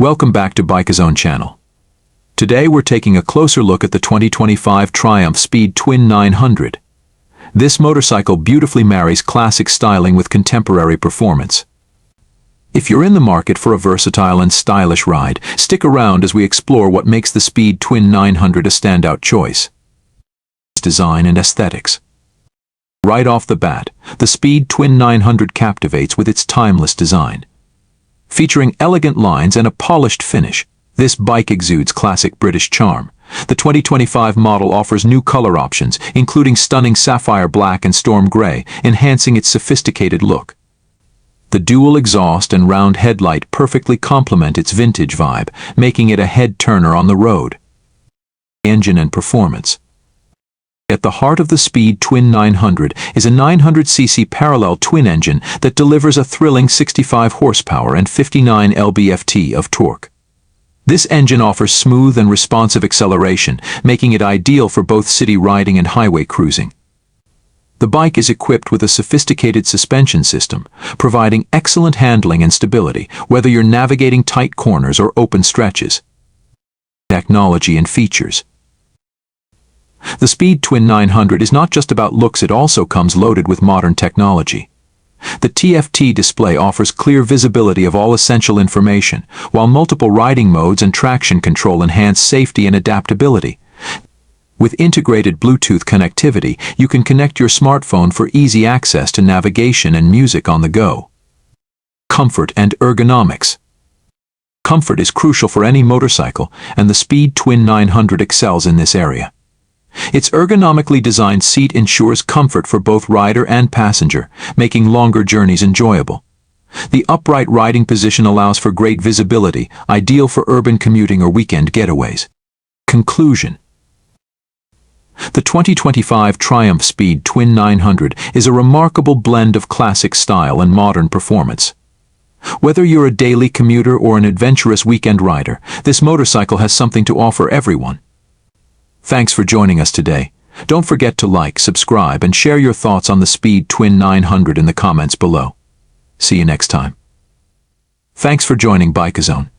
Welcome back to BikeZone channel. Today we're taking a closer look at the 2025 Triumph Speed Twin 900. This motorcycle beautifully marries classic styling with contemporary performance. If you're in the market for a versatile and stylish ride, stick around as we explore what makes the Speed Twin 900 a standout choice. Design and aesthetics. Right off the bat, the Speed Twin 900 captivates with its timeless design. Featuring elegant lines and a polished finish, this bike exudes classic British charm. The 2025 model offers new color options, including stunning sapphire black and storm gray, enhancing its sophisticated look. The dual exhaust and round headlight perfectly complement its vintage vibe, making it a head-turner on the road. Engine and performance. At the heart of the Speed Twin 900 is a 900cc parallel twin engine that delivers a thrilling 65 horsepower and 59 lb-ft of torque. This engine offers smooth and responsive acceleration, making it ideal for both city riding and highway cruising. The bike is equipped with a sophisticated suspension system, providing excellent handling and stability, whether you're navigating tight corners or open stretches. Technology and features. The Speed Twin 900 is not just about looks, it also comes loaded with modern technology. The TFT display offers clear visibility of all essential information, while multiple riding modes and traction control enhance safety and adaptability. With integrated Bluetooth connectivity, you can connect your smartphone for easy access to navigation and music on the go. Comfort and ergonomics. Comfort is crucial for any motorcycle, and the Speed Twin 900 excels in this area. Its ergonomically designed seat ensures comfort for both rider and passenger, making longer journeys enjoyable. The upright riding position allows for great visibility, ideal for urban commuting or weekend getaways. Conclusion. The 2025 Triumph Speed Twin 900 is a remarkable blend of classic style and modern performance. Whether you're a daily commuter or an adventurous weekend rider, this motorcycle has something to offer everyone. Thanks for joining us today. Don't forget to like, subscribe, and share your thoughts on the Speed Twin 900 in the comments below. See you next time. Thanks for joining BikeZone.